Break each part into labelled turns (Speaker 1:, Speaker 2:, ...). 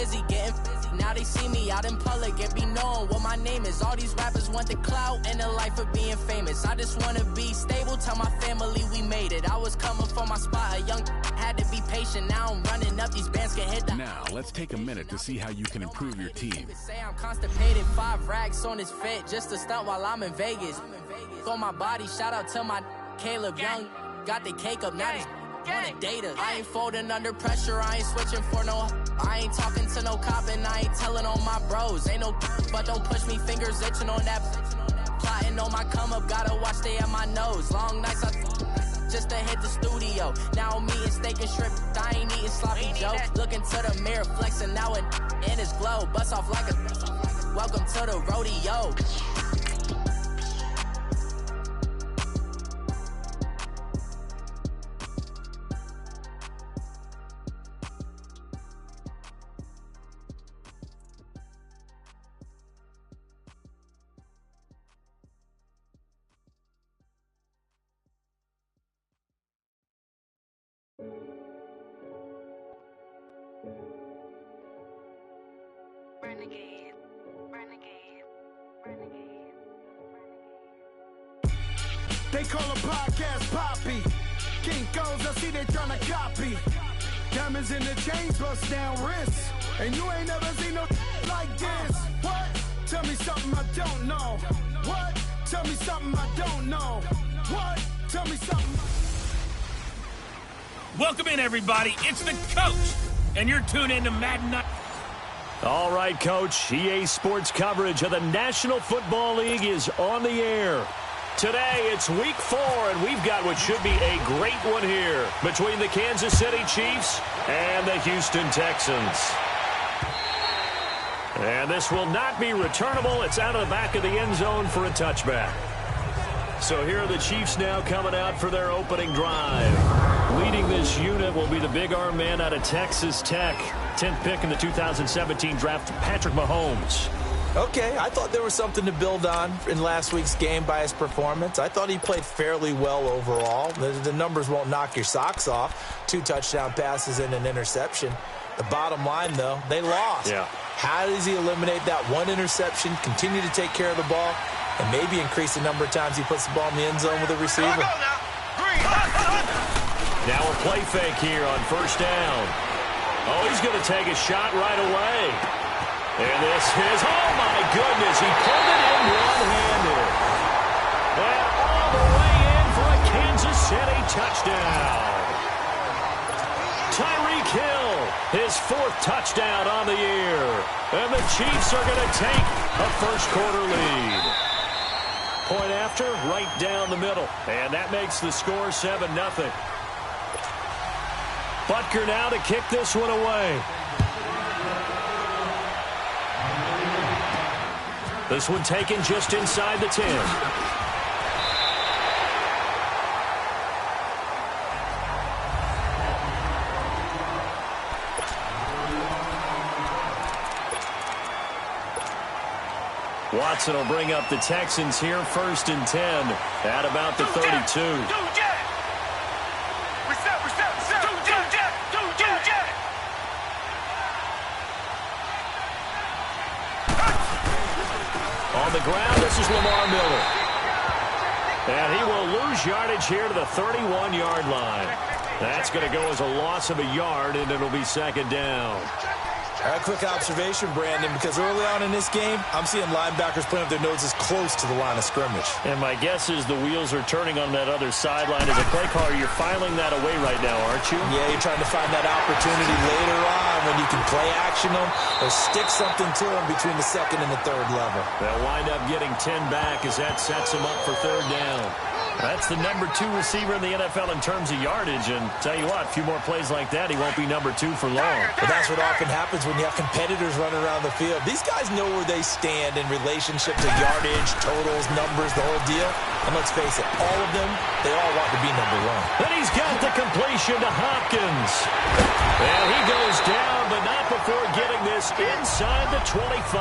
Speaker 1: busy getting now they see me out in public and be known what my name is. All these rappers want the clout and the life of being famous. I just want to be stable, tell my family we made it. I was coming for my spot, a young had to be patient. Now I'm running up, these bands can hit the...
Speaker 2: Now, let's take a minute to see how you can improve your team.
Speaker 1: Say I'm constipated, 5 racks on his fit, just to stunt while I'm in Vegas. On my body, shout out to my Caleb Young. Got the cake up, now these wanna date us. I ain't folding under pressure, I ain't switching for no... I ain't talking to no cop and I ain't telling on my bros. Ain't no but don't push me, fingers itching on that. Plotting on my come up, gotta watch stay at my nose. Long nights I just to hit the studio. Now I'm eating steak and shrimp, I ain't eating sloppy joe. Looking to the mirror, flexing now and in his glow. Bust off like a welcome to the rodeo.
Speaker 3: They call a podcast Poppy. Kinkos, I see they tryna copy. Diamonds in the chains, bust down wrists. And you ain't never seen no like this. What? Tell me something I don't know. What? Tell me something I don't know. What? Tell me something.
Speaker 4: Welcome in, everybody. It's the coach, and you're tuned in to Madden Night.
Speaker 5: All right, Coach. EA Sports coverage of the National Football League is on the air. Today, it's Week 4, and we've got what should be a great one here between the Kansas City Chiefs and the Houston Texans. And this will not be returnable. It's out of the back of the end zone for a touchback. So here are the Chiefs now coming out for their opening drive. Leading this unit will be the big arm man out of Texas Tech. 10th pick in the 2017 draft, Patrick Mahomes.
Speaker 6: Okay, I thought there was something to build on in last week's game by his performance. I thought he played fairly well overall. The numbers won't knock your socks off. 2 touchdown passes and an interception. The bottom line, though, they lost. Yeah. How does he eliminate that 1 interception, continue to take care of the ball, and maybe increase the number of times he puts the ball in the end zone with a receiver?
Speaker 5: Now a play fake here on first down. Oh, he's going to take a shot right away. And this is, oh my goodness, he pulled it in one-handed. And all the way in for a Kansas City touchdown. Tyreek Hill, his 4th touchdown on the year. And the Chiefs are going to take a first-quarter lead. Point after, right down the middle. And that makes the score 7-0. Butker now to kick this one away. This one taken just inside the 10. Watson will bring up the Texans here, 1st and 10 at about the 32. On the ground, this is Lamar Miller. And he will lose yardage here to the 31-yard line. That's going to go as a loss of a yard, and it'll be 2nd down.
Speaker 6: A quick observation, Brandon, because early on in this game, I'm seeing linebackers putting up their noses close to the line of scrimmage.
Speaker 5: And my guess is the wheels are turning on that other sideline. As a play caller, you're filing that away right now, aren't you?
Speaker 6: Yeah, you're trying to find that opportunity later on when you can play action them or stick something to them between the 2nd and the 3rd level.
Speaker 5: They'll wind up getting 10 back as that sets them up for 3rd down. That's the number 2 receiver in the NFL in terms of yardage, and tell you what, a few more plays like that, he won't be number 2 for long.
Speaker 6: But that's what often happens when you have competitors running around the field. These guys know where they stand in relationship to yardage, totals, numbers, the whole deal. And let's face it, all of them, they all want to be number 1.
Speaker 5: And he's got the completion to Hopkins. And he goes down, but not before getting this inside the 25.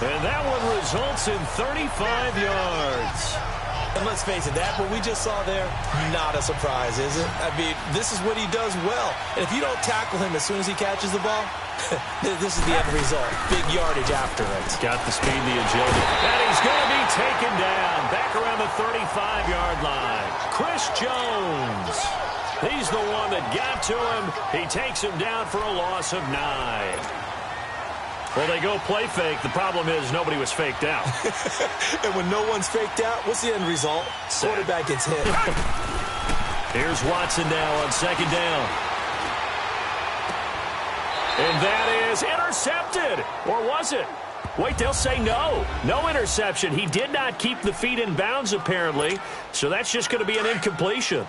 Speaker 5: And that one results in 35 yards.
Speaker 6: And let's face it, that what we just saw there, not a surprise, is it? I mean, this is what he does well. And if you don't tackle him as soon as he catches the ball, This is the end result. Big yardage after it.
Speaker 5: He's got the speed, the agility. And he's going to be taken down. Back around the 35-yard line. Chris Jones. He's the one that got to him. He takes him down for a loss of 9. Well, they go play fake. The problem is nobody was faked out.
Speaker 6: And when no one's faked out, what's the end result? Quarterback gets hit.
Speaker 5: Here's Watson now on second down. And that is intercepted. Or was it? Wait, they'll say no. No interception. He did not keep the feet in bounds, apparently. So that's just going to be an incompletion.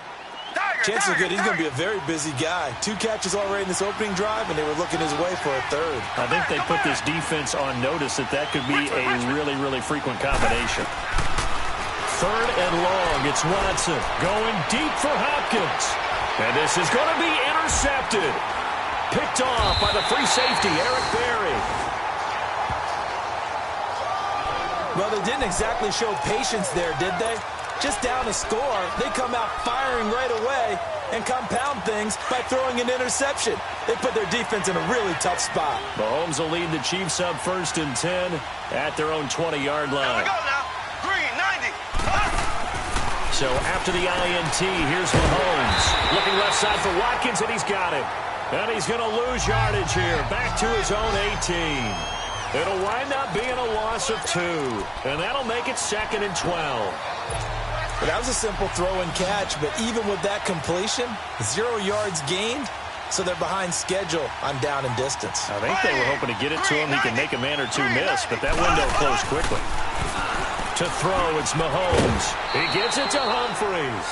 Speaker 6: Chances are good he's going to be a very busy guy. 2 catches already in this opening drive, and they were looking his way for a 3rd.
Speaker 5: I think they put this defense on notice that could be a really, really frequent combination. 3rd and long. It's Watson going deep for Hopkins. And this is going to be intercepted. Picked off by the free safety, Eric Berry.
Speaker 6: Well, they didn't exactly show patience there, did they? Just down a score, they come out firing right away and compound things by throwing an interception. They put their defense in a really tough spot.
Speaker 5: Mahomes will lead the Chiefs up 1st and 10 at their own 20-yard line.
Speaker 7: Here we go now. Green, 90.
Speaker 5: So after the INT, here's Mahomes. Looking left side for Watkins, and he's got it. And he's going to lose yardage here. Back to his own 18. It'll wind up being a loss of 2. And that'll make it 2nd and 12.
Speaker 6: But that was a simple throw and catch, but even with that completion, 0 yards gained, so they're behind schedule on down and distance.
Speaker 5: I think they were hoping to get it to him. He can make a man or 2 miss, but that window closed quickly. To throw, it's Mahomes. He gets it to Humphries.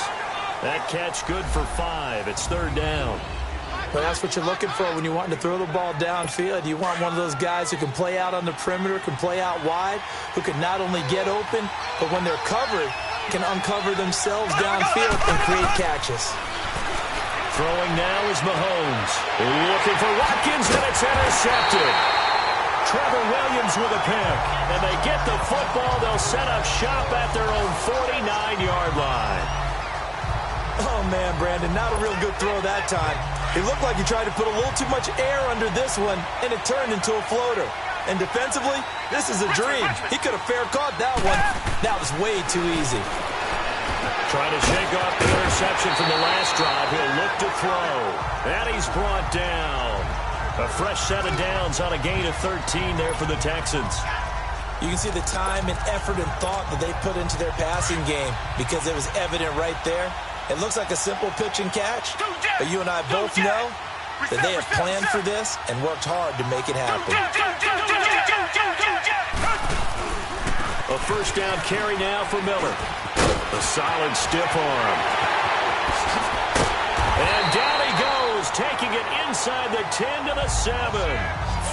Speaker 5: That catch good for 5. It's 3rd down.
Speaker 6: Well, that's what you're looking for when you want to throw the ball downfield. You want one of those guys who can play out on the perimeter, can play out wide, who can not only get open, but when they're covered, can uncover themselves downfield and create catches.
Speaker 5: Throwing now is Mahomes. Looking for Watkins, and it's intercepted. Trevor Williams with a pick. And they get the football. They'll set up shop at their own 49-yard line.
Speaker 6: Oh, man, Brandon, not a real good throw that time. It looked like he tried to put a little too much air under this one, and it turned into a floater. And defensively, this is a dream. He could have fair caught that one. That was way too easy.
Speaker 5: Trying to shake off the interception from the last drive. He'll look to throw. And he's brought down. A fresh set of downs on a gain of 13 there for the Texans.
Speaker 6: You can see the time and effort and thought that they put into their passing game because it was evident right there. It looks like a simple pitch and catch, but you and I both know that they have planned for this and worked hard to make it happen.
Speaker 5: A 1st down carry now for Miller. A solid stiff arm. And down he goes, taking it inside the 10 to the 7.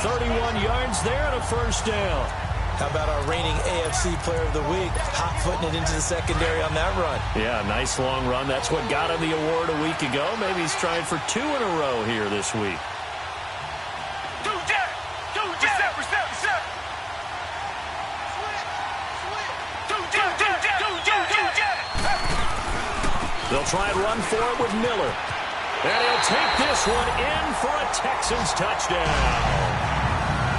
Speaker 5: 31 yards there and a 1st down.
Speaker 6: How about our reigning AFC Player of the Week, hot-footing it into the secondary on that run?
Speaker 5: Yeah, nice long run. That's what got him the award a week ago. Maybe he's trying for 2 in a row here this week. They'll try and run for it with Miller. And he'll take this one in for a Texans touchdown.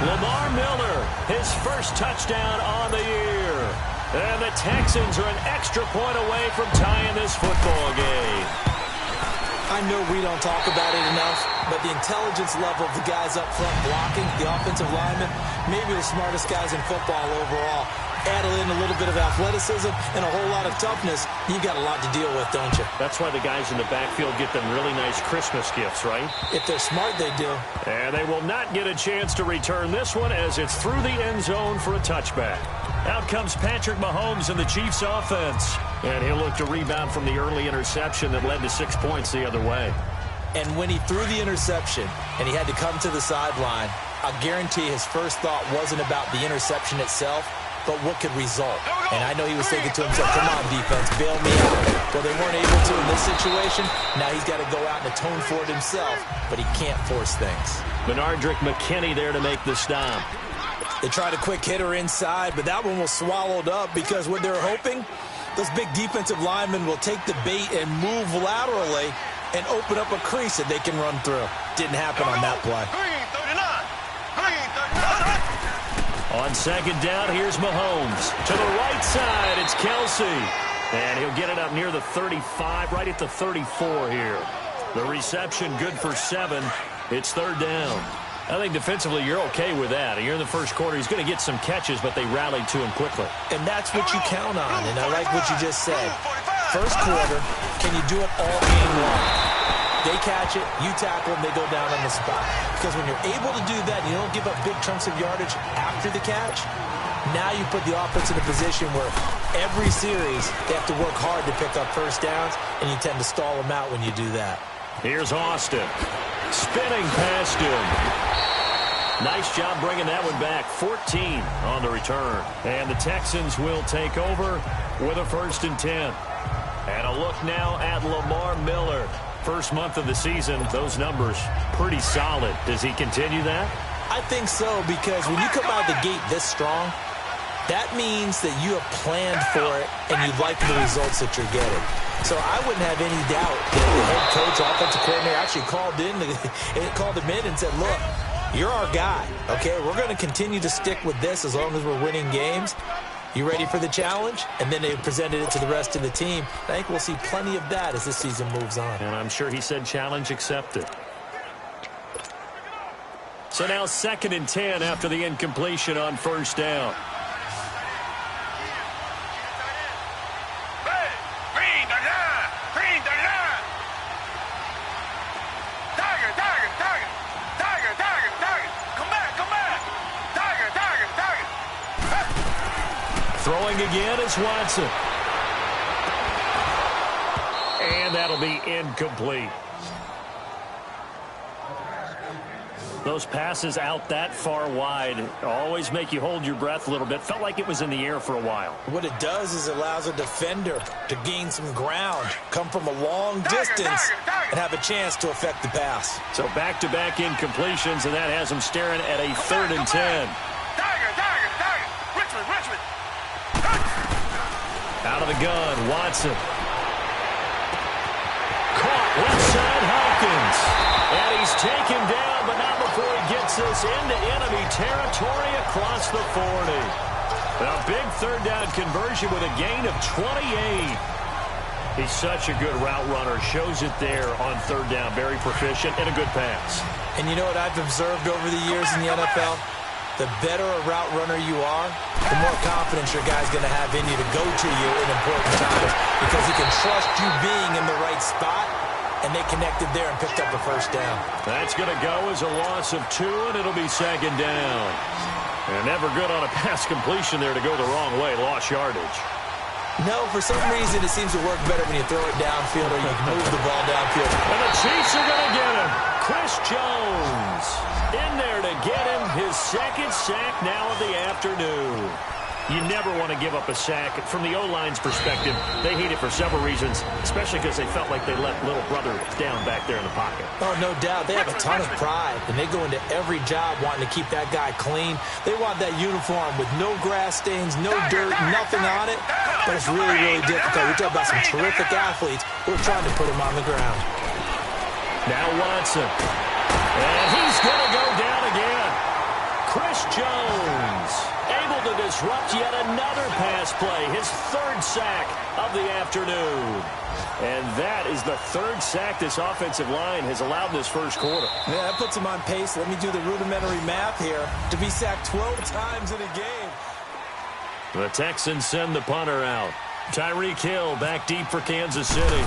Speaker 5: Lamar Miller, his first touchdown on the year. And the Texans are an extra point away from tying this football game.
Speaker 6: I know we don't talk about it enough, but the intelligence level of the guys up front blocking, the offensive linemen, maybe the smartest guys in football overall. Add in a little bit of athleticism and a whole lot of toughness, you've got a lot to deal with, don't you?
Speaker 5: That's why the guys in the backfield get them really nice Christmas gifts, right?
Speaker 6: If they're smart, they do.
Speaker 5: And they will not get a chance to return this one as it's through the end zone for a touchback. Out comes Patrick Mahomes in the Chiefs offense. And he'll look to rebound from the early interception that led to 6 points the other way.
Speaker 6: And when he threw the interception and he had to come to the sideline, I guarantee his first thought wasn't about the interception itself, but what could result. And I know he was thinking to himself, come on, defense, bail me out. Well, they weren't able to in this situation. Now he's got to go out and atone for it himself, but he can't force things.
Speaker 5: Benardrick McKinney there to make the stop.
Speaker 6: They tried a quick hitter inside, but that one was swallowed up because what they're hoping, those big defensive linemen will take the bait and move laterally and open up a crease that they can run through. Didn't happen on that play.
Speaker 5: On second down, here's Mahomes. To the right side, it's Kelsey. And he'll get it up near the 35, right at the 34 here. The reception good for 7. It's third down. I think defensively you're okay with that. You're in the first quarter. He's going to get some catches, but they rallied to him quickly.
Speaker 6: And that's what you count on, and I like what you just said. First quarter, can you do it all game long? They catch it, you tackle them, they go down on the spot. Because when you're able to do that, you don't give up big chunks of yardage after the catch. Now you put the offense in a position where every series they have to work hard to pick up first downs, and you tend to stall them out when you do that.
Speaker 5: Here's Austin. Spinning past him. Nice job bringing that one back. 14 on the return. And the Texans will take over with a 1st and 10. And a look now at Lamar Miller. First month of the season, those numbers pretty solid. Does he continue that?
Speaker 6: I think so, because when you come out of the gate this strong, that means that you have planned for it and you like the results that you're getting. So I wouldn't have any doubt that the head coach, offensive coordinator actually called him in and said, look, you're our guy, okay? We're going to continue to stick with this as long as we're winning games. You ready for the challenge? And then they presented it to the rest of the team. I think we'll see plenty of that as this season moves on.
Speaker 5: And I'm sure he said challenge accepted. So now 2nd and 10 after the incompletion on first down. Throwing again is Watson. And that'll be incomplete. Those passes out that far wide always make you hold your breath a little bit. Felt like it was in the air for a while.
Speaker 6: What it does is it allows a defender to gain some ground, come from a long distance, and have a chance to affect the pass.
Speaker 5: So back-to-back incompletions, and that has him staring at a 3rd and 10. Out of the gun, Watson. Caught left side, Hopkins. And he's taken down, but not before he gets this into enemy territory across the 40. A big 3rd down conversion with a gain of 28. He's such a good route runner. Shows it there on 3rd down. Very proficient and a good pass.
Speaker 6: And you know what I've observed over the years in the NFL? The better a route runner you are, the more confidence your guy's going to have in you to go to you in important times because he can trust you being in the right spot, and they connected there and picked up a first down.
Speaker 5: That's going to go as a loss of 2, and it'll be 2nd down. And never good on a pass completion there to go the wrong way. Lost yardage.
Speaker 6: No, for some reason it seems to work better when you throw it downfield or you can move the ball downfield.
Speaker 5: And the Chiefs are going to get him. Chris Jones in there to get him his 2nd sack now of the afternoon. You never want to give up a sack. From the O-line's perspective, they hate it for several reasons, especially because they felt like they let little brother down back there in the pocket.
Speaker 6: Oh, no doubt. They have a ton of pride, and they go into every job wanting to keep that guy clean. They want that uniform with no grass stains, no dirt, nothing on it. But it's really, really difficult. We're talking about some terrific athletes who are trying to put him on the ground.
Speaker 5: Now Watson. And he's going to go down again. Chris Jones able to disrupt yet another pass play. His 3rd sack of the afternoon. And that is the 3rd sack this offensive line has allowed this first quarter.
Speaker 6: Yeah, that puts him on pace. Let me do the rudimentary math here. To be sacked 12 times in a game.
Speaker 5: The Texans send the punter out. Tyreek Hill back deep for Kansas City.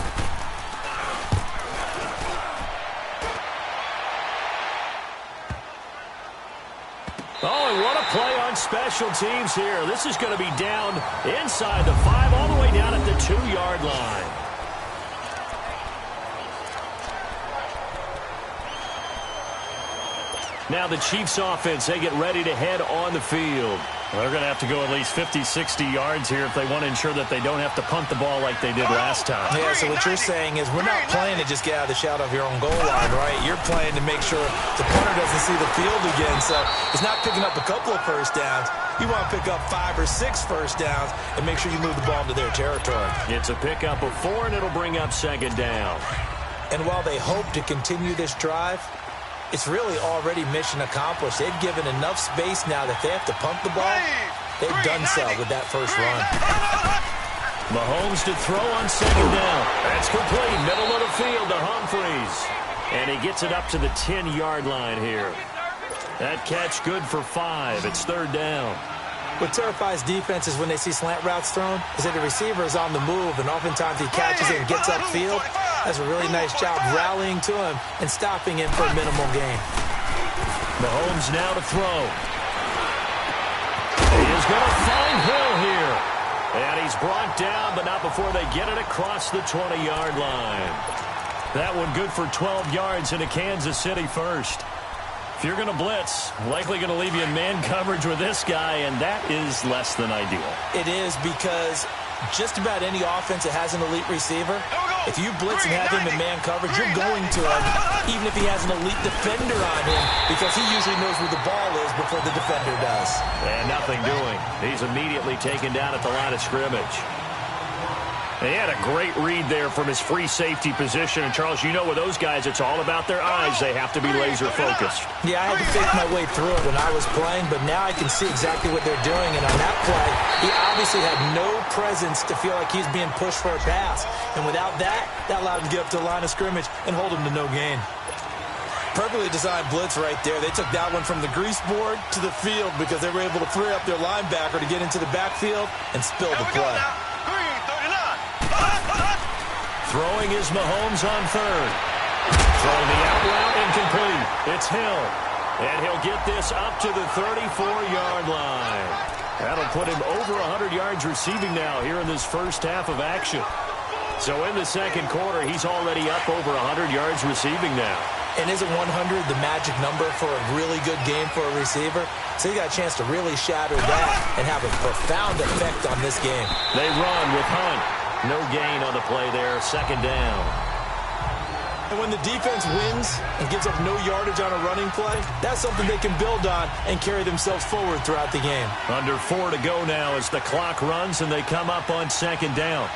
Speaker 5: Oh, and what a play on special teams here. This is going to be down inside the 5, all the way down at the 2-yard line. Now the Chiefs offense, they get ready to head on the field. They're going to have to go at least 50, 60 yards here if they want to ensure that they don't have to punt the ball like they did last time.
Speaker 6: Yeah, so what you're saying is we're not playing to just get out of the shadow of your own goal line, right? You're playing to make sure the punter doesn't see the field again. So it's not picking up a couple of first downs. You want to pick up 5 or 6 first downs and make sure you move the ball into their territory.
Speaker 5: It's a pickup of 4, and it'll bring up 2nd down.
Speaker 6: And while they hope to continue this drive, it's really already mission accomplished. They've given enough space now that they have to punt the ball. They've done so with that first run.
Speaker 5: Mahomes to throw on second down. That's complete. Middle of the field to Humphries. And he gets it up to the 10-yard line here. That catch good for 5. It's third down.
Speaker 6: What terrifies defenses when they see slant routes thrown is that the receiver is on the move, and oftentimes he catches it and gets upfield. Does a really nice job rallying to him and stopping him for a minimal gain.
Speaker 5: Mahomes now to throw. He is going to find Hill here. And he's brought down, but not before they get it across the 20-yard line. That one good for 12 yards into Kansas City first. If you're going to blitz, likely going to leave you in man coverage with this guy, and that is less than ideal.
Speaker 6: It is, because just about any offense that has an elite receiver, if you blitz and have him in man coverage, you're going to him, even if he has an elite defender on him, because he usually knows where the ball is before the defender does.
Speaker 5: And nothing doing. He's immediately taken down at the line of scrimmage. He had a great read there from his free safety position. And, Charles, you know with those guys, it's all about their eyes. They have to be laser-focused.
Speaker 6: Yeah, I had to fake my way through it when I was playing, but now I can see exactly what they're doing. And on that play, he obviously had no presence to feel like he's being pushed for a pass. And without that, that allowed him to get up to the line of scrimmage and hold him to no gain. Perfectly designed blitz right there. They took that one from the grease board to the field because they were able to free up their linebacker to get into the backfield and spill the play.
Speaker 5: Throwing is Mahomes on third. Throwing the out route, incomplete. It's Hill. And he'll get this up to the 34-yard line. That'll put him over 100 yards receiving now here in this first half of action. So in the second quarter, he's already up over 100 yards receiving now.
Speaker 6: And isn't 100 the magic number for a really good game for a receiver? So he got a chance to really shatter that and have a profound effect on this game.
Speaker 5: They run with Hunt. No gain on the play there, second down.
Speaker 6: And when the defense wins and gives up no yardage on a running play, that's something they can build on and carry themselves forward throughout the game.
Speaker 5: Under 4 to go now as the clock runs and they come up on second down.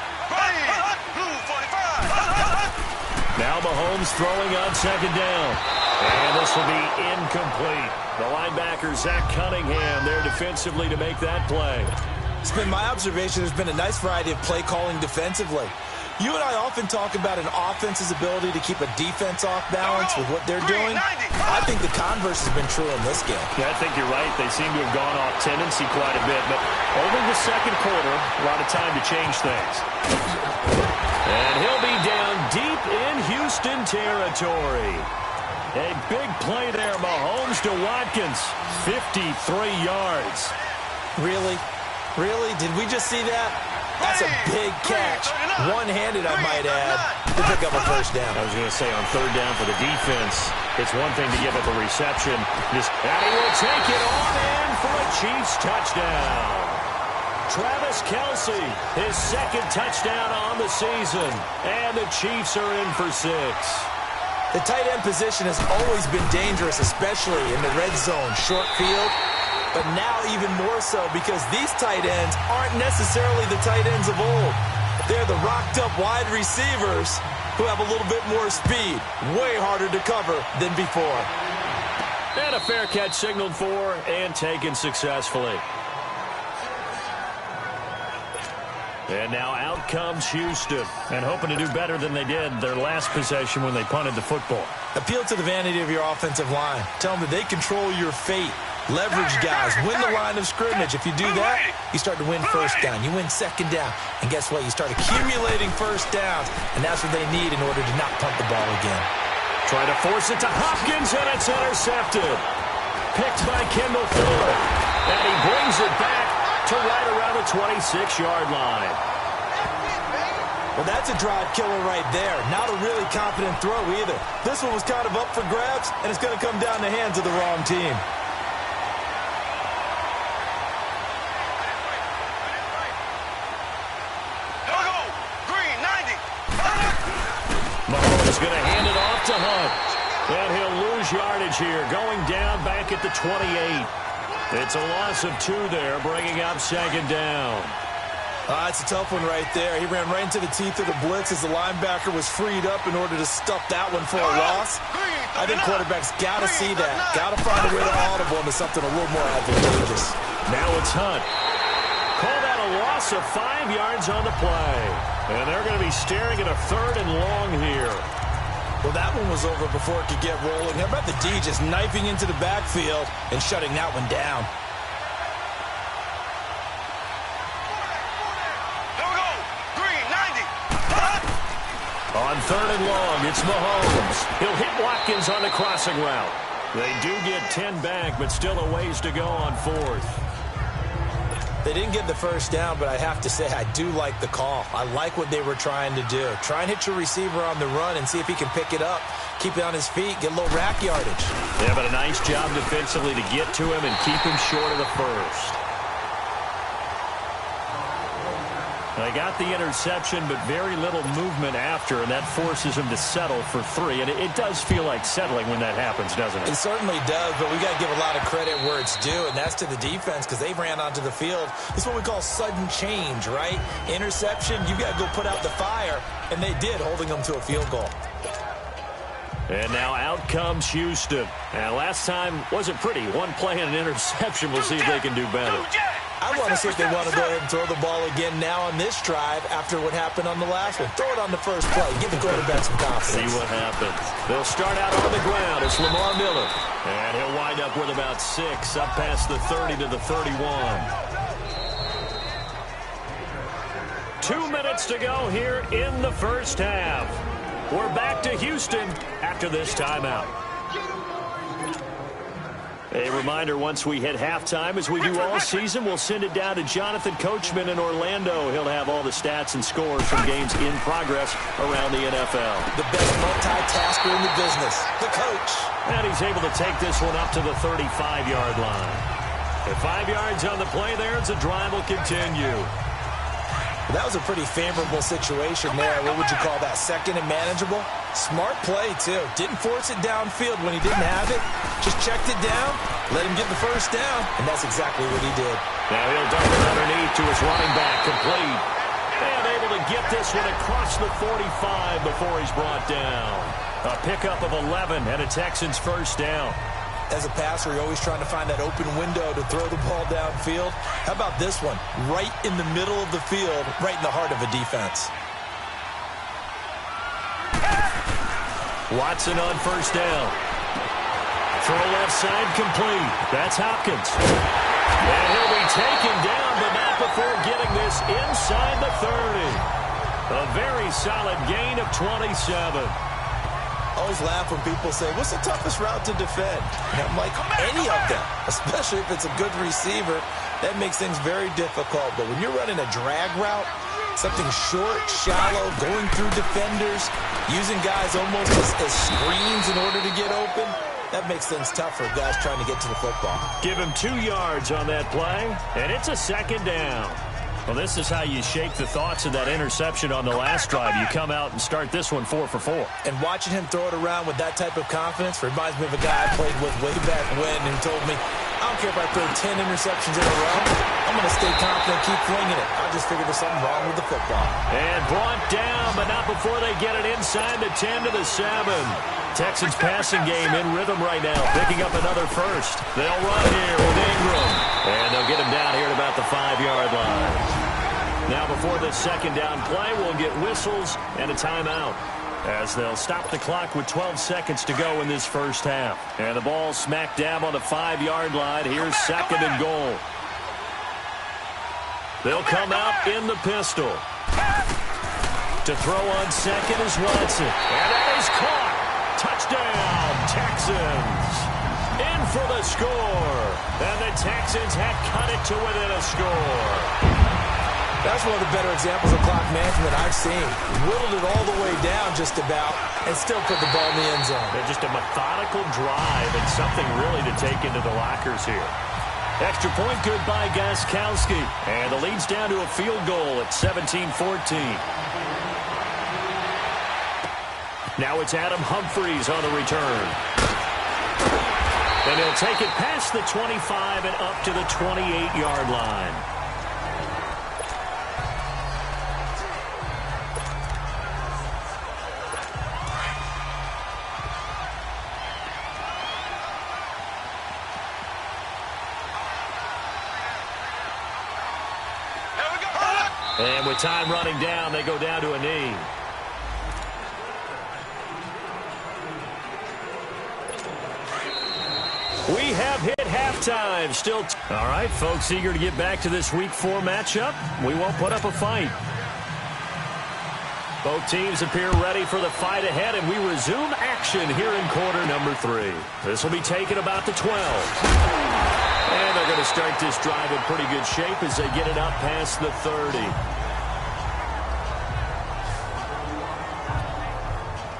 Speaker 5: Now Mahomes throwing on second down. And this will be incomplete. The linebacker, Zach Cunningham, there defensively to make that play.
Speaker 6: It's been my observation there's been a nice variety of play calling defensively. You and I often talk about an offense's ability to keep a defense off balance with what they're doing. I think the converse has been true in this game.
Speaker 5: Yeah, I think you're right. They seem to have gone off tendency quite a bit. But over the second quarter, a lot of time to change things. And he'll be down deep in Houston territory. A big play there. Mahomes to Watkins. 53 yards.
Speaker 6: Really? Really? Did we just see that? That's a big catch. One-handed, I might add, to pick up a first down.
Speaker 5: I was going to say on third down for the defense, it's one thing to give up a reception. And he will take it on in for a Chiefs touchdown. Travis Kelce, his second touchdown on the season. And the Chiefs are in for 6.
Speaker 6: The tight end position has always been dangerous, especially in the red zone, short field. But now even more so because these tight ends aren't necessarily the tight ends of old. They're the rocked-up wide receivers who have a little bit more speed. Way harder to cover than before.
Speaker 5: And a fair catch signaled for and taken successfully. And now out comes Houston. And hoping to do better than they did their last possession when they punted the football.
Speaker 6: Appeal to the vanity of your offensive line. Tell them that they control your fate. Leverage guys. Win the line of scrimmage. If you do that, you start to win first down. You win second down. And guess what? You start accumulating first downs. And that's what they need in order to not punt the ball again.
Speaker 5: Try to force it to Hopkins, and it's intercepted. Picked by Kendall Fuller. And he brings it back to right around the 26-yard line.
Speaker 6: Well, that's a drive killer right there. Not a really confident throw either. This one was kind of up for grabs, and it's going to come down the hands of the wrong team.
Speaker 5: Mahomes going to hand it off to Hunt. And he'll lose yardage here, going down back at the 28. It's a loss of 2 there, bringing up second down.
Speaker 6: It's a tough one right there. He ran right into the teeth of the blitz as the linebacker was freed up in order to stuff that one for a loss. I think quarterbacks got to see that. Got to find a way to audible into something a little more advantageous.
Speaker 5: Now it's Hunt. Call that a loss of 5 yards on the play. And they're going to be staring at a 3rd and long here.
Speaker 6: Well, that one was over before it could get rolling. How about the D just knifing into the backfield and shutting that one down?
Speaker 5: On 3rd and long, it's Mahomes. He'll hit Watkins on the crossing route. They do get 10 back, but still a ways to go on 4th.
Speaker 6: They didn't get the first down, but I have to say I do like the call. I like what they were trying to do. Try and hit your receiver on the run and see if he can pick it up. Keep it on his feet, get a little rack yardage.
Speaker 5: Yeah, but a nice job defensively to get to him and keep him short of the first. They got the interception, but very little movement after, and that forces him to settle for 3. And it does feel like settling when that happens, doesn't it?
Speaker 6: It certainly does, but we got to give a lot of credit where it's due, and that's to the defense because they ran onto the field. It's what we call sudden change, right? Interception, you got to go put out the fire, and they did, holding them to a field goal.
Speaker 5: And now out comes Houston. And last time wasn't pretty. One play and an interception. We'll see if they can do better.
Speaker 6: I want to see if they want to go ahead and throw the ball again now on this drive after what happened on the last one. Throw it on the first play. Give the quarterback some confidence.
Speaker 5: See what happens. They'll start out on the ground. It's Lamar Miller. And he'll wind up with about 6 up past the 30 to the 31. 2 minutes to go here in the first half. We're back to Houston after this timeout. A reminder, once we hit halftime, as we do all season, we'll send it down to Jonathan Coachman in Orlando. He'll have all the stats and scores from games in progress around the NFL.
Speaker 6: The best multitasker in the business, the coach.
Speaker 5: And he's able to take this one up to the 35-yard line. At 5 yards on the play there, the drive will continue.
Speaker 6: That was a pretty favorable situation there. What would you call that? Second and manageable? Smart play, too. Didn't force it downfield when he didn't have it. Just checked it down, let him get the first down, and that's exactly what he did.
Speaker 5: Now he'll dump it underneath to his running back, complete. And able to get this one across the 45 before he's brought down. A pickup of 11 and a Texans first down.
Speaker 6: As a passer, you're always trying to find that open window to throw the ball downfield. How about this one? Right in the middle of the field, right in the heart of a defense.
Speaker 5: Watson on first down. Throw left side complete. That's Hopkins. And he'll be taken down, but not before getting this inside the 30. A very solid gain of 27.
Speaker 6: I always laugh when people say, what's the toughest route to defend? And I'm like, any of them, especially if it's a good receiver. That makes things very difficult. But when you're running a drag route, something short, shallow, going through defenders, using guys almost as screens in order to get open, that makes things tough for guys trying to get to the football.
Speaker 5: Give him 2 yards on that play, and it's a second down. Well, this is how you shake the thoughts of that interception on the last drive. You come out and start this one 4 for 4.
Speaker 6: And watching him throw it around with that type of confidence reminds me of a guy I played with way back when who told me, I don't care if I throw 10 interceptions in a row. I'm going to stay confident, keep flinging it. I just figured there's something wrong with the football.
Speaker 5: And brought down, but not before they get it inside the 10 to the 7. Texans passing game in rhythm right now, picking up another first. They'll run here with Ingram. And they'll get him down here at about the 5-yard line. Now before this second down play, we'll get whistles and a timeout, as they'll stop the clock with 12 seconds to go in this first half. And the ball smack dab on the 5-yard line. Here's second and goal. They'll come out in the pistol. To throw on second is Watson. And that is caught. Touchdown, Texans. In for the score. And the Texans have cut it to within a score.
Speaker 6: That's one of the better examples of clock management I've seen. Whittled it all the way down just about and still put the ball in the end zone.
Speaker 5: They're just a methodical drive and something really to take into the lockers here. Extra point good by Gostkowski. And the lead's down to a field goal at 17-14. Now it's Adam Humphries on the return. And he'll take it past the 25 and up to the 28-yard line. And with time running down, they go down to a knee. We have hit halftime. Still, all right, folks, eager to get back to this Week 4 matchup. We won't put up a fight. Both teams appear ready for the fight ahead, and we resume action here in quarter number 3. This will be taken about the 12. And they're going to start this drive in pretty good shape as they get it up past the 30.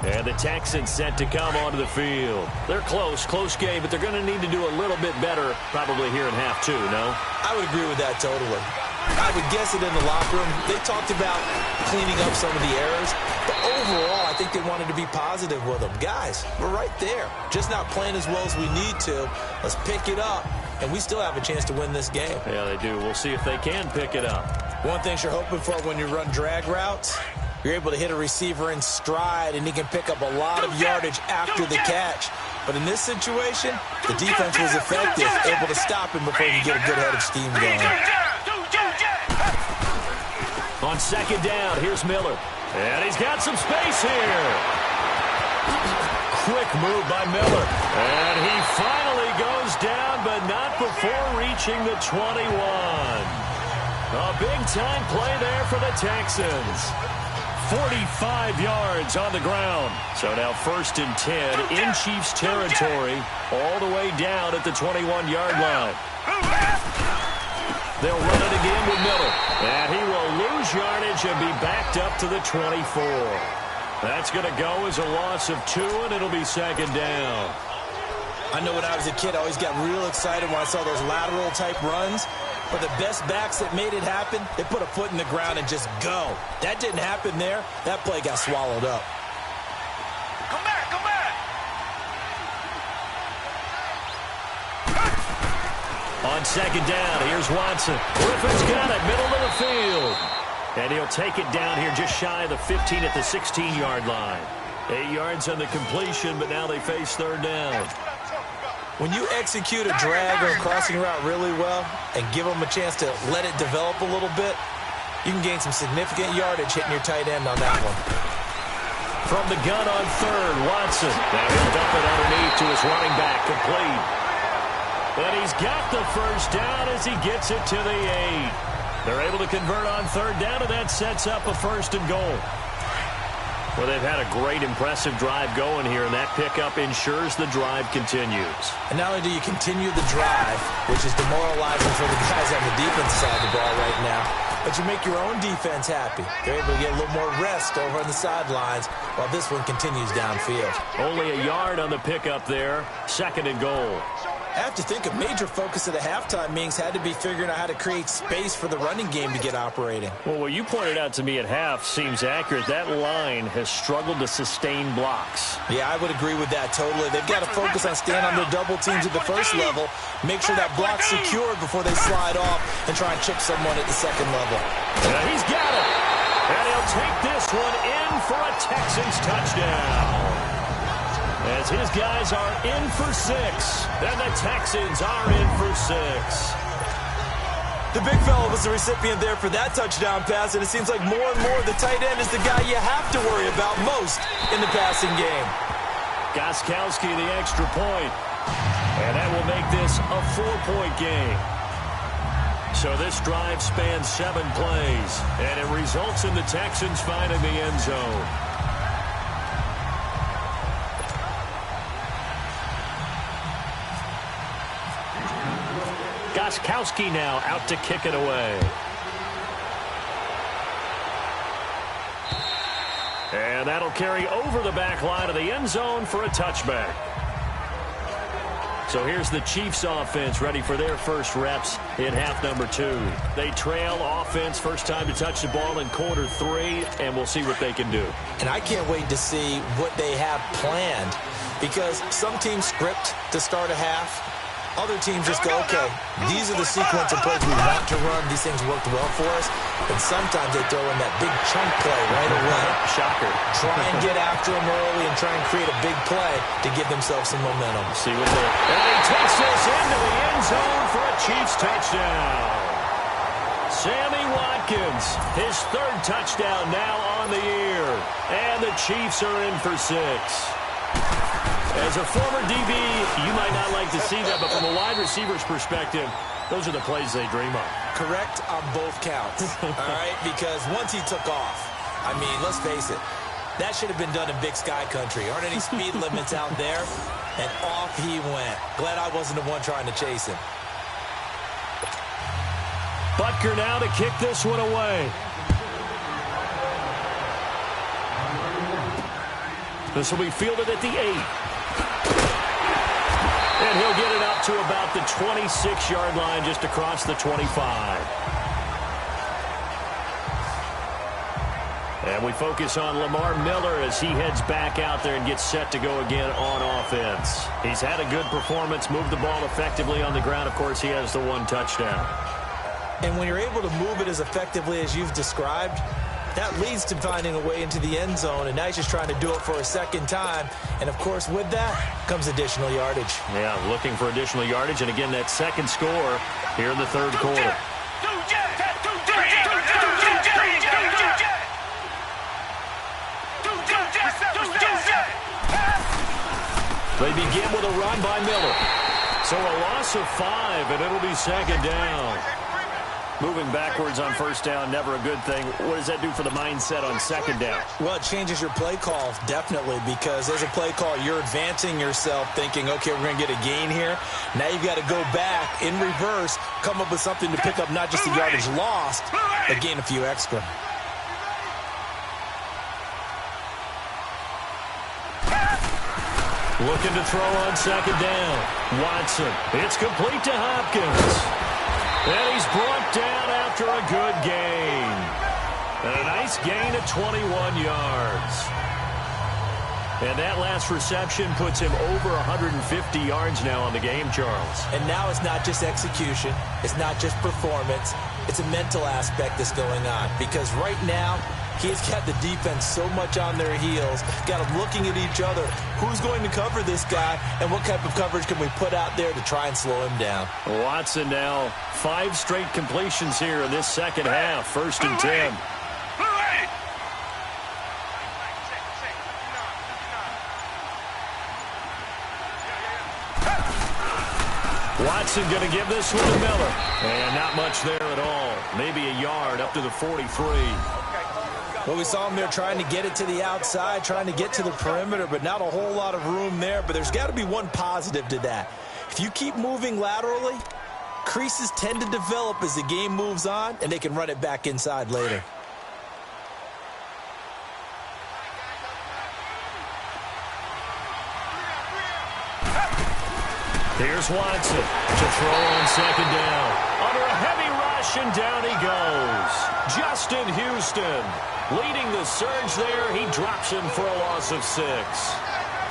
Speaker 5: And the Texans set to come onto the field. They're close game, but they're going to need to do a little bit better probably here in half 2, no?
Speaker 6: I would agree with that totally. I would guess it in the locker room. They talked about cleaning up some of the errors, but overall, I think they wanted to be positive with them. Guys, we're right there. Just not playing as well as we need to. Let's pick it up, and we still have a chance to win this game.
Speaker 5: Yeah, they do. We'll see if they can pick it up.
Speaker 6: One thing you're hoping for when you run drag routes, you're able to hit a receiver in stride, and he can pick up a lot of yardage after the catch. But in this situation, the defense was effective, able to stop him before he could get a good head of steam going.
Speaker 5: On second down, here's Miller. And he's got some space here. Quick move by Miller. And he finally goes down, but not before reaching the 21. A big-time play there for the Texans. 45 yards on the ground. So now 1st and 10 in Chiefs territory, all the way down at the 21-yard line. They'll run it again with Miller. And he will lose yardage and be backed up to the 24. That's going to go as a loss of 2, and it'll be second down.
Speaker 6: I know when I was a kid, I always got real excited when I saw those lateral-type runs. But the best backs that made it happen, they put a foot in the ground and just go. That didn't happen there. That play got swallowed up.
Speaker 7: Come back, come back.
Speaker 5: On second down, here's Watson. Griffin's got it, middle of the field. And he'll take it down here just shy of the 15 at the 16-yard line. 8 yards on the completion, but now they face third down.
Speaker 6: When you execute a drag or a crossing route really well and give them a chance to let it develop a little bit, you can gain some significant yardage hitting your tight end on that one.
Speaker 5: From the gun on third, Watson. Now he'll dump it underneath to his running back, complete. And he's got the first down as he gets it to the 8. They're able to convert on third down, and that sets up a 1st and goal. Well, they've had a great, impressive drive going here, and that pickup ensures the drive continues.
Speaker 6: And not only do you continue the drive, which is demoralizing for the guys on the defense side of the ball right now, but you make your own defense happy. They're able to get a little more rest over on the sidelines while this one continues downfield.
Speaker 5: Only a yard on the pickup there, 2nd and goal.
Speaker 6: I have to think a major focus of the halftime meetings had to be figuring out how to create space for the running game to get operating.
Speaker 5: Well, what you pointed out to me at half seems accurate. That line has struggled to sustain blocks.
Speaker 6: Yeah, I would agree with that totally. They've got to focus on staying on their double teams at the first level, make sure that block's secured before they slide off and try and chip someone at the second level.
Speaker 5: And he's got it. And he'll take this one in for a Texans touchdown. As his guys are in for 6, and the Texans are in for 6.
Speaker 6: The big fella was the recipient there for that touchdown pass, and it seems like more and more the tight end is the guy you have to worry about most in the passing game.
Speaker 5: Gostkowski the extra point, and that will make this a 4-point game. So this drive spans 7 plays, and it results in the Texans finding the end zone. Gostkowski now out to kick it away. And that'll carry over the back line of the end zone for a touchback. So here's the Chiefs offense ready for their first reps in half number 2. They trail offense, first time to touch the ball in quarter 3, and we'll see what they can do.
Speaker 6: And I can't wait to see what they have planned, because some teams script to start a half. Other teams just go, okay, these are the sequence of plays we want to run. These things worked well for us. And sometimes they throw in that big chunk play right away.
Speaker 5: Shocker.
Speaker 6: Try and get after them early and try and create a big play to give themselves some momentum.
Speaker 5: See what they... And he takes this into the end zone for a Chiefs touchdown. Sammy Watkins, his third touchdown now on the year. And the Chiefs are in for 6. As a former DB, you might not like to see that, but from a wide receiver's perspective, those are the plays they dream of.
Speaker 6: Correct on both counts, all right? Because once he took off, I mean, let's face it, that should have been done in Big Sky Country. Aren't any speed limits out there? And off he went. Glad I wasn't the one trying to chase him.
Speaker 5: Butker now to kick this one away. This will be fielded at the 8. And he'll get it up to about the 26-yard line, just across the 25. And we focus on Lamar Miller as he heads back out there and gets set to go again on offense. He's had a good performance, moved the ball effectively on the ground. Of course, he has the 1 touchdown.
Speaker 6: And when you're able to move it as effectively as you've described, that leads to finding a way into the end zone, and now he's just trying to do it for a second time. And, of course, with that comes additional yardage.
Speaker 5: Yeah, looking for additional yardage. And, again, that second score here in the third quarter. They begin with a run by Miller. So a loss of 5, and it'll be second down. Moving backwards on first down, never a good thing. What does that do for the mindset on second down?
Speaker 6: Well, it changes your play call, definitely, because as a play call, you're advancing yourself thinking, okay, we're going to get a gain here. Now you've got to go back in reverse, come up with something to pick up not just the yardage lost, but gain a few extra.
Speaker 5: Looking to throw on second down. Watson. It's complete to Hopkins. And he's brought down after a good gain. And a nice gain of 21 yards. And that last reception puts him over 150 yards now on the game, Charles.
Speaker 6: And now it's not just execution. It's not just performance. It's a mental aspect that's going on. Because right now, he's got the defense so much on their heels, got them looking at each other. Who's going to cover this guy, and what type of coverage can we put out there to try and slow him down?
Speaker 5: Watson now 5 straight completions here in this second half. 1st and 10. Watson going to give this one to Miller. And not much there at all. Maybe a yard up to the 43.
Speaker 6: Well, we saw him there trying to get it to the outside, trying to get to the perimeter, but not a whole lot of room there. But there's got to be one positive to that. If you keep moving laterally, creases tend to develop as the game moves on, and they can run it back inside later.
Speaker 5: Here's Watson to throw on second down. Under a heavy rush, and down he goes. Justin Houston leading the surge there. He drops him for a loss of 6.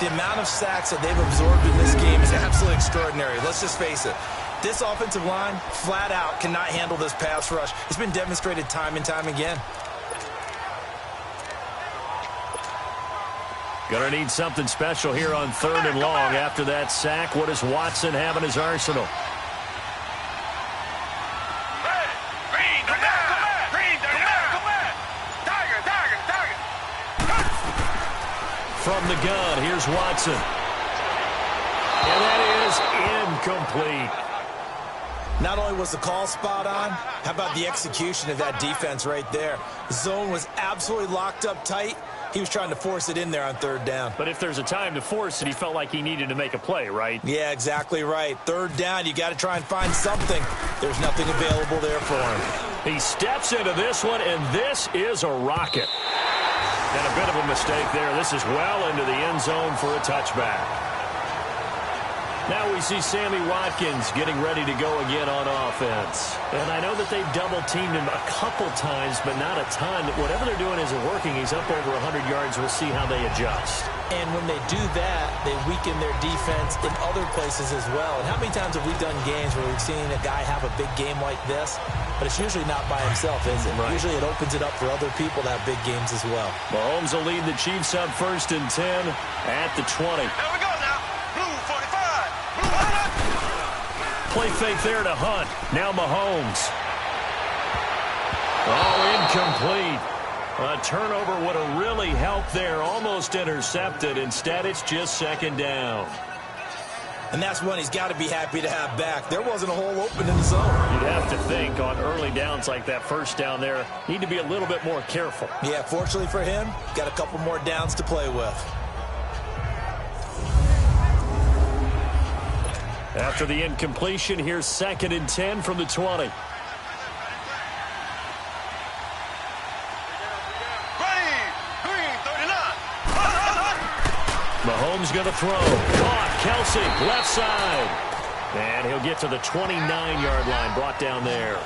Speaker 6: The amount of sacks that they've absorbed in this game is absolutely extraordinary. Let's just face it. This offensive line, flat out, cannot handle this pass rush. It's been demonstrated time and time again.
Speaker 5: Gonna need something special here on 3rd and long after that sack. What does Watson have in his arsenal? From the gun, here's Watson. And that is incomplete.
Speaker 6: Not only was the call spot on, how about the execution of that defense right there? The zone was absolutely locked up tight. He was trying to force it in there on 3rd down.
Speaker 5: But if there's a time to force it, he felt like he needed to make a play, right?
Speaker 6: Yeah, exactly right. 3rd down, you got to try and find something. There's nothing available there for him.
Speaker 5: He steps into this one, and this is a rocket. And a bit of a mistake there. This is well into the end zone for a touchback. Now we see Sammy Watkins getting ready to go again on offense. And I know that they've double-teamed him a couple times, but not a ton. Whatever they're doing isn't working. He's up over 100 yards. We'll see how they adjust.
Speaker 6: And when they do that, they weaken their defense in other places as well. And how many times have we done games where we've seen a guy have a big game like this? But it's usually not by himself, is it? Right. Usually it opens it up for other people to have big games as well.
Speaker 5: Mahomes will lead the Chiefs up 1st and 10 at the 20.
Speaker 7: There we go now. Blue 45. Blue 100.
Speaker 5: Play fake there to Hunt. Now Mahomes. Oh, incomplete. A turnover would have really helped there. Almost intercepted. Instead, it's just second down.
Speaker 6: And that's one he's got to be happy to have back. There wasn't a hole open in the zone.
Speaker 5: You'd have to think on early downs like that first down there, need to be a little bit more careful.
Speaker 6: Yeah, fortunately for him, got a couple more downs to play with.
Speaker 5: After the incompletion, here's 2nd and 10 from the 20. Mahomes going to throw. Caught. Kelsey, left side. And he'll get to the 29-yard line, brought down there.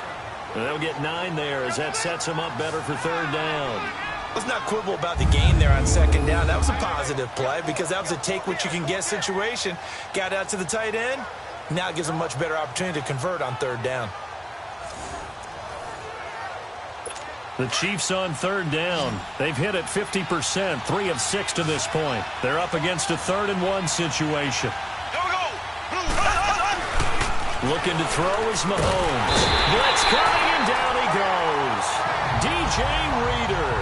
Speaker 5: And they'll get 9 there as that sets him up better for 3rd down.
Speaker 6: Let's not quibble about the gain there on 2nd down. That was a positive play because that was a take-what-you-can-get situation. Got out to the tight end. Now it gives him a much better opportunity to convert on 3rd down.
Speaker 5: The Chiefs on 3rd down. They've hit it 50%, 3 of 6 to this point. They're up against a 3rd and 1 situation. Looking to throw is Mahomes. Blitz coming, and down he goes. DJ Reader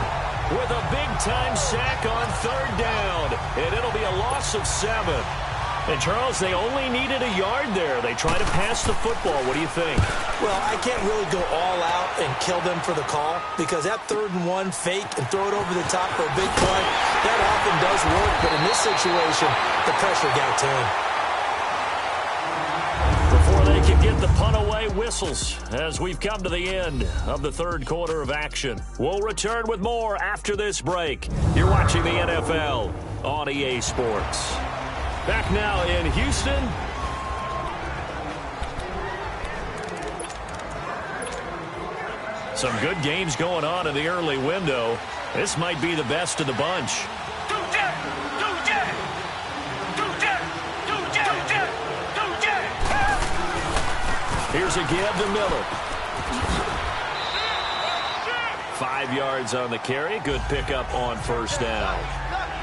Speaker 5: with a big-time sack on 3rd down, and it'll be a loss of 7. And, Charles, they only needed a yard there. They try to pass the football. What do you think?
Speaker 6: Well, I can't really go all out and kill them for the call because that 3rd and 1 fake and throw it over the top for a big play, that often does work. But in this situation, the pressure got to him.
Speaker 5: Before they can get the punt away, whistles as we've come to the end of the 3rd quarter of action. We'll return with more after this break. You're watching the NFL on EA Sports. Back now in Houston. Some good games going on in the early window. This might be the best of the bunch. Here's a give to Miller. 5 yards on the carry. Good pickup on 1st down.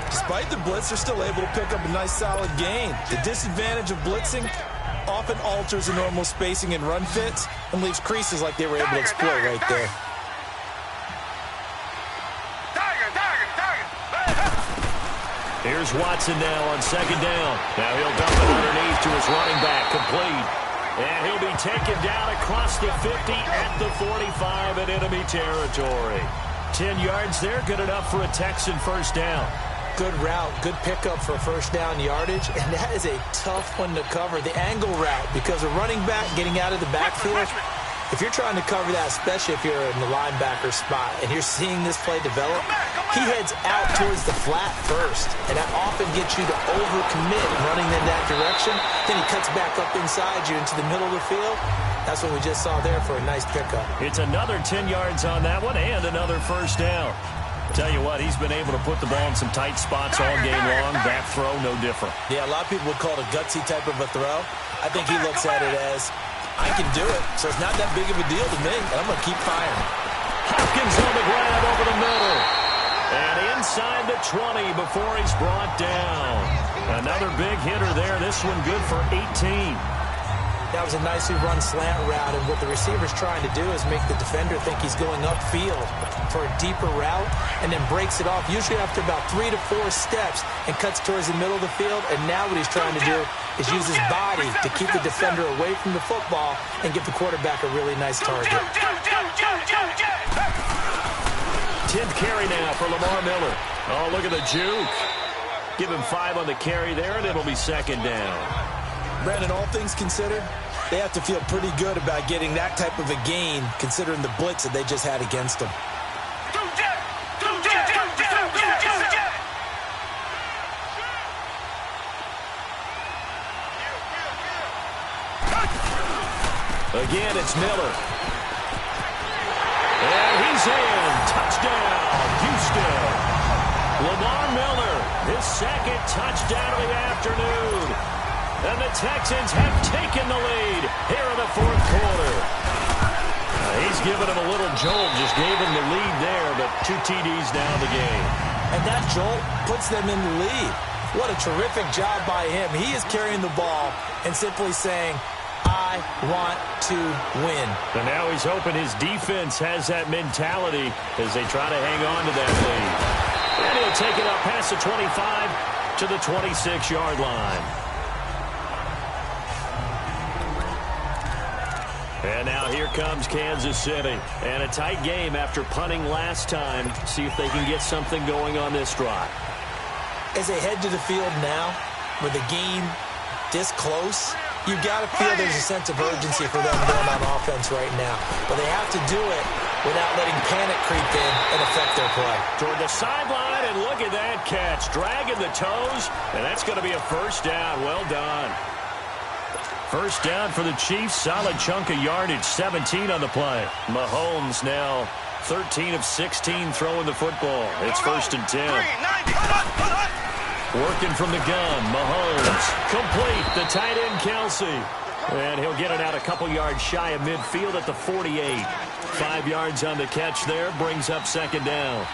Speaker 6: Despite the blitz, they're still able to pick up a nice solid gain. The disadvantage of blitzing often alters the normal spacing and run fits and leaves creases like they were able to exploit right there.
Speaker 5: Here's Watson now on 2nd down. Now he'll dump it underneath to his running back, complete. And he'll be taken down across the 50 at the 45 in enemy territory. 10 yards there, good enough for a Texan 1st down.
Speaker 6: Good route, good pickup for 1st down yardage, and that is a tough one to cover. The angle route, because a running back getting out of the backfield, if you're trying to cover that, especially if you're in the linebacker spot, and you're seeing this play develop, he heads out towards the flat first, and that often gets you to overcommit running in that direction. Then he cuts back up inside you into the middle of the field. That's what we just saw there for a nice pickup.
Speaker 5: It's another 10 yards on that one and another 1st down. Tell you what, he's been able to put the ball in some tight spots all game long. That throw, no different.
Speaker 6: Yeah, a lot of people would call it a gutsy type of a throw. I think he looks at it as, I can do it, so it's not that big of a deal to me, and I'm going to keep firing.
Speaker 5: Hopkins on the ground over the middle. And inside the 20 before he's brought down. Another big hitter there. This one good for 18.
Speaker 6: That was a nicely run slant route, and what the receiver's trying to do is make the defender think he's going upfield for a deeper route and then breaks it off, usually after about 3 to 4 steps, and cuts towards the middle of the field. And now what he's trying to do is use his body to keep the defender away from the football and give the quarterback a really nice target.
Speaker 5: 10th carry now for Lamar Miller. Oh, look at the juke. Give him 5 on the carry there, and it'll be 2nd down.
Speaker 6: Brandon, all things considered, they have to feel pretty good about getting that type of a gain, considering the blitz that they just had against them.
Speaker 5: Again, it's Miller. And he's in. Touchdown, Houston. Lamar Miller, his 2nd touchdown of the afternoon. And the Texans have taken the lead here in the 4th quarter. He's given him a little jolt, just gave him the lead there, but 2 TDs down the game.
Speaker 6: And that jolt puts them in the lead. What a terrific job by him. He is carrying the ball and simply saying, I want to win.
Speaker 5: And now he's hoping his defense has that mentality as they try to hang on to that lead. And he'll take it up past the 25 to the 26-yard line. And now here comes Kansas City. And a tight game after punting last time. See if they can get something going on this drive.
Speaker 6: As they head to the field now, with the game this close, you got to feel there's a sense of urgency for them going on offense right now. But they have to do it without letting panic creep in and affect their play.
Speaker 5: Toward the sideline, and look at that catch. Dragging the toes, and that's going to be a first down. Well done. First down for the Chiefs. Solid chunk of yardage, 17 on the play. Mahomes now 13 of 16 throwing the football. It's first and 10. Working from the gun, Mahomes. Complete, the tight end, Kelsey. And he'll get it out a couple yards shy of midfield at the 48. 5 yards on the catch there, brings up second down.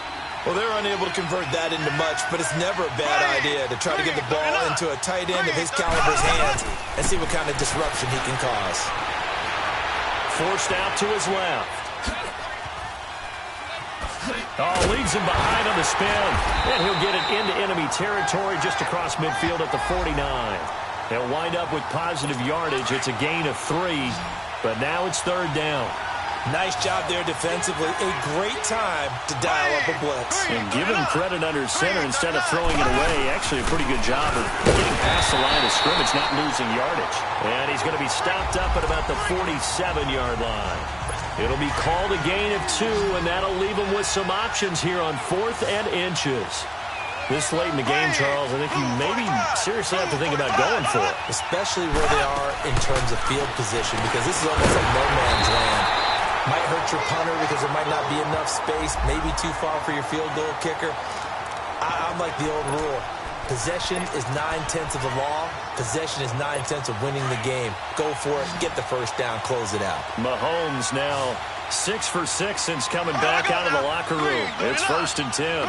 Speaker 6: Well, they're unable to convert that into much, but it's never a bad idea to try to get the ball into a tight end of his caliber's hands and see what kind of disruption he can cause.
Speaker 5: Forced out to his left. Oh, leaves him behind on the spin. And he'll get it into enemy territory just across midfield at the 49. They'll wind up with positive yardage. It's a gain of 3, but now it's third down.
Speaker 6: Nice job there defensively. A great time to dial up a blitz.
Speaker 5: And give him credit under center instead of throwing it away. Actually a pretty good job of getting past the line of scrimmage, not losing yardage. And he's going to be stopped up at about the 47-yard line. It'll be called a gain of 2, and that'll leave him with some options here on 4th and inches. This late in the game, Charles, I think you maybe seriously have to think about going for it.
Speaker 6: Especially where they are in terms of field position, because this is almost like no man's land. Might hurt your punter because there might not be enough space, maybe too far for your field goal kicker. I'm like the old rule. Possession is 9/10 of the law. Possession is 9/10 of winning the game. Go for it, get the first down, close it out.
Speaker 5: Mahomes now 6 for 6 since coming back out of the locker room. It's first and 10.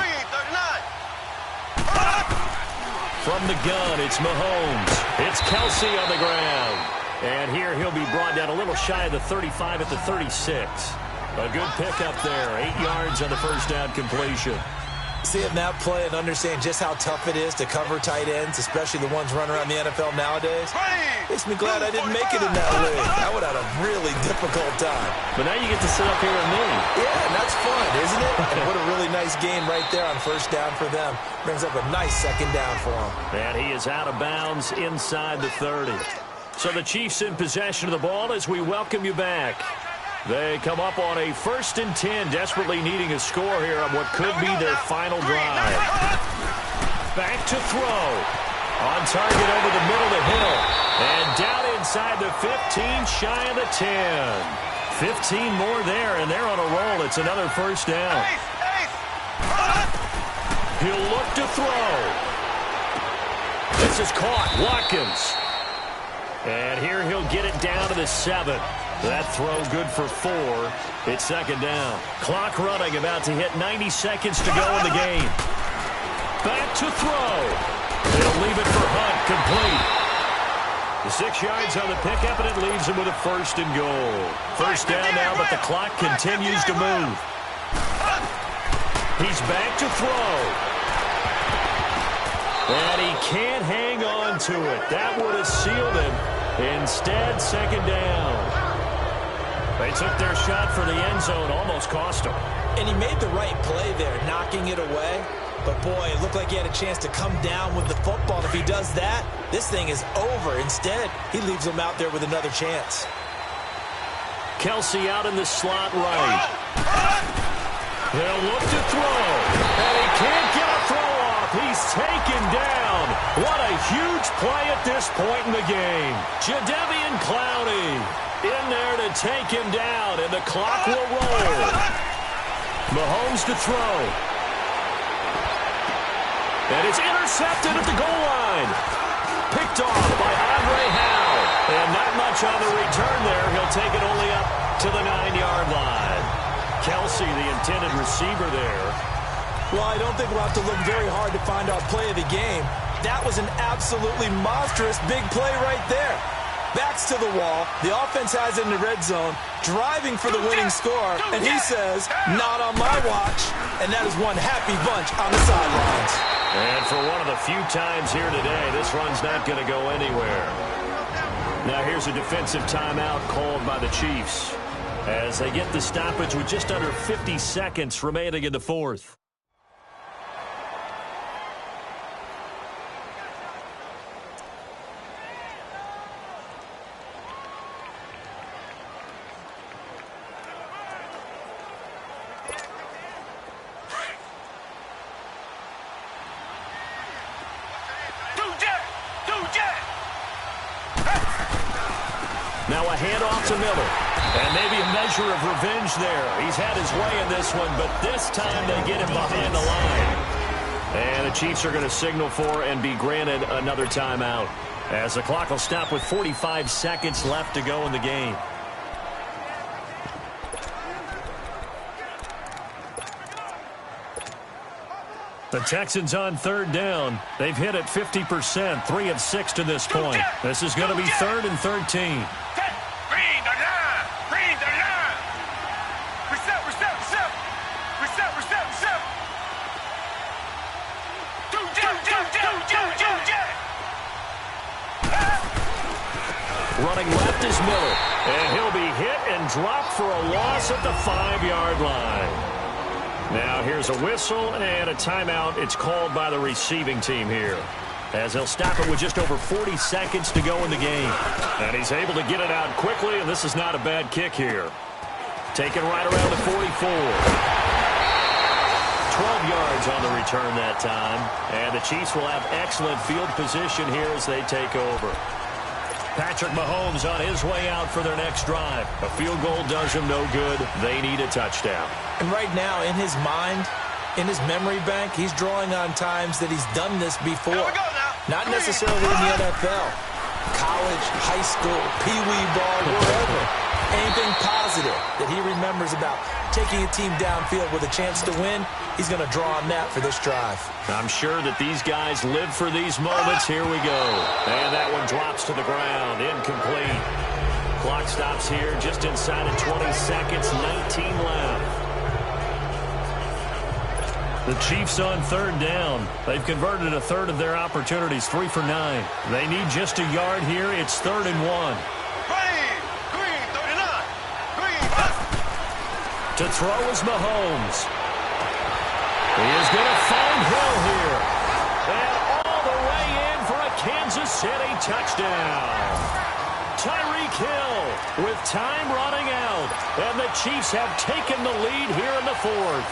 Speaker 5: From the gun, it's Mahomes. It's Kelsey on the ground. And here he'll be brought down a little shy of the 35 at the 36. A good pickup there. 8 yards on the first down completion.
Speaker 6: Seeing that play and understand just how tough it is to cover tight ends, especially the ones running around the NFL nowadays, makes me glad I didn't make it in that league. I would have had a really difficult time.
Speaker 5: But now you get to sit up here with me.
Speaker 6: Yeah, and that's fun, isn't it? And what a really nice game right there on first down for them. Brings up a nice second down for them.
Speaker 5: And he is out of bounds inside the 30. So the Chiefs in possession of the ball as we welcome you back. They come up on a first and 10, desperately needing a score here on what could be their final drive. Back to throw. On target over the middle of the hill. And down inside the 15, shy of the 10. 15 more there, and they're on a roll. It's another first down. He'll look to throw. This is caught. Watkins. And here he'll get it down to the 7. That throw good for 4. It's second down. Clock running, about to hit 90 seconds to go in the game. Back to throw. They'll leave it for Hunt, complete. The 6 yards on the pickup, and it leaves him with a first and goal. First down now, but the clock continues to move. He's back to throw. And he can't hang on to it. That would have sealed him. Instead, second down. They took their shot for the end zone, almost cost him.
Speaker 6: And he made the right play there, knocking it away. But, boy, it looked like he had a chance to come down with the football. And if he does that, this thing is over. Instead, he leaves him out there with another chance.
Speaker 5: Kelsey out in the slot right. They'll look to throw. And he can't get a throw off. He's taken down. What a huge play at this point in the game. Jadeveon Clowney in there to take him down, and the clock will roll. Mahomes to throw. And it's intercepted at the goal line. Picked off by Andre Howe. And not much on the return there. He'll take it only up to the 9-yard line. Kelsey, the intended receiver there.
Speaker 6: Well, I don't think we'll have to look very hard to find our play of the game. That was an absolutely monstrous big play right there. backs to the wall. The offense has it in the red zone, driving for the winning score, and he says, not on my watch. And that is one happy bunch on the sidelines.
Speaker 5: And for one of the few times here today, this run's not going to go anywhere. Now here's a defensive timeout called by the Chiefs as they get the stoppage with just under 50 seconds remaining in the fourth. Now a handoff to Miller. And maybe a measure of revenge there. He's had his way in this one, but this time they get him behind the line. And the Chiefs are going to signal for and be granted another timeout, as the clock will stop with 45 seconds left to go in the game. The Texans on third down. They've hit it 50%, 3 of 6 to this point. This is going to be 3rd and 13. Running left is Miller, and he'll be hit and dropped for a loss at the 5-yard line. Now here's a whistle and a timeout. It's called by the receiving team here, as they'll stop it with just over 40 seconds to go in the game. And he's able to get it out quickly, and this is not a bad kick here. Taken right around the 44. 12 yards on the return that time. And the Chiefs will have excellent field position here as they take over. Patrick Mahomes on his way out for their next drive. A field goal does him no good. They need a touchdown.
Speaker 6: And right now, in his mind, in his memory bank, he's drawing on times that he's done this before. Not necessarily in the NFL. College, high school, pee-wee ball, wherever. Anything positive that he remembers about taking a team downfield with a chance to win, he's going to draw on that for this drive. I'm sure that these guys live for these moments. Here we go. And that one drops to the ground. Incomplete. Clock stops here just inside of 20 seconds. 19 left. The Chiefs on third down. They've converted a third of their opportunities, 3 for 9. They need just a yard here. It's 3rd and 1. To throw is Mahomes. He is going to find Hill here. And all the way in for a Kansas City touchdown. Tyreek Hill with time running out. And the Chiefs have taken the lead here in the fourth.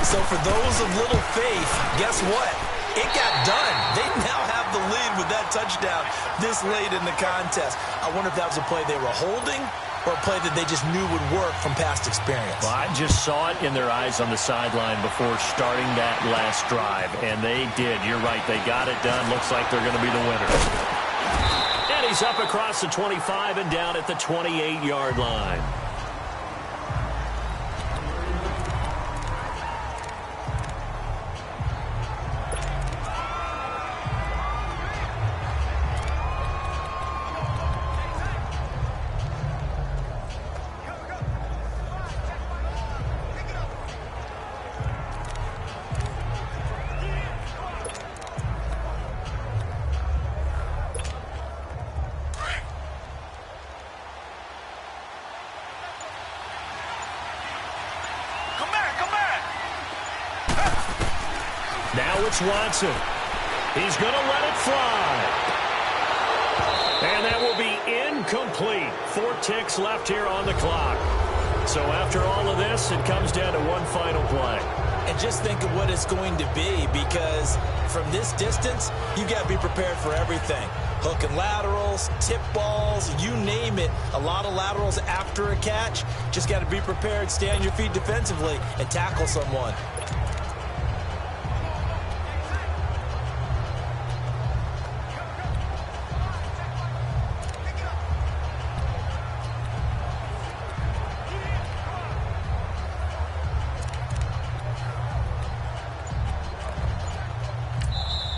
Speaker 6: So for those of little faith, guess what? It got done. They now have the lead with that touchdown this late in the contest. I wonder if that was a play they were holding or a play that they just knew would work from past experience. Well, I just saw it in their eyes on the sideline before starting that last drive, and they did. You're right. They got it done. Looks like they're going to be the winners. And he's up across the 25 and down at the 28-yard line. Now it's Watson. He's going to let it fly. And that will be incomplete. 4 ticks left here on the clock. So after all of this, it comes down to one final play. And just think of what it's going to be, because from this distance, you got to be prepared for everything. Hook and laterals, tip balls, you name it. A lot of laterals after a catch. Just got to be prepared, stay on your feet defensively, and tackle someone.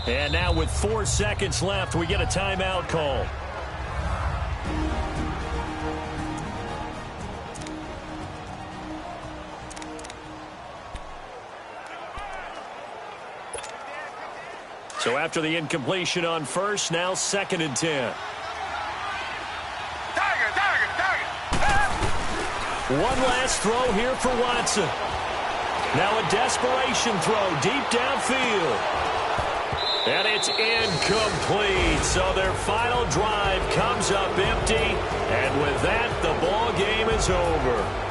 Speaker 6: And now with 4 seconds left, we get a timeout call.
Speaker 5: So after the incompletion on first, now 2nd and 10. One last throw here for Watson. Now a desperation throw deep downfield. And it's incomplete. So their final drive comes up empty. And with that, the ball game is over.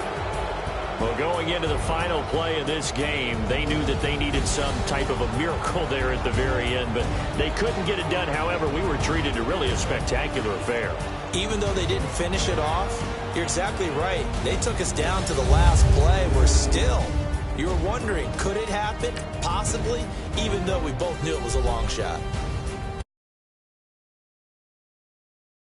Speaker 5: Well, going into the final play of this game, they knew that they needed some type of a miracle there at the very end, but they couldn't get it done. However, we were treated to really a spectacular affair.
Speaker 6: Even though they didn't finish it off, you're exactly right. They took us down to the last play. We're still, you were wondering, could it happen? Possibly, even though we both knew it was a long shot.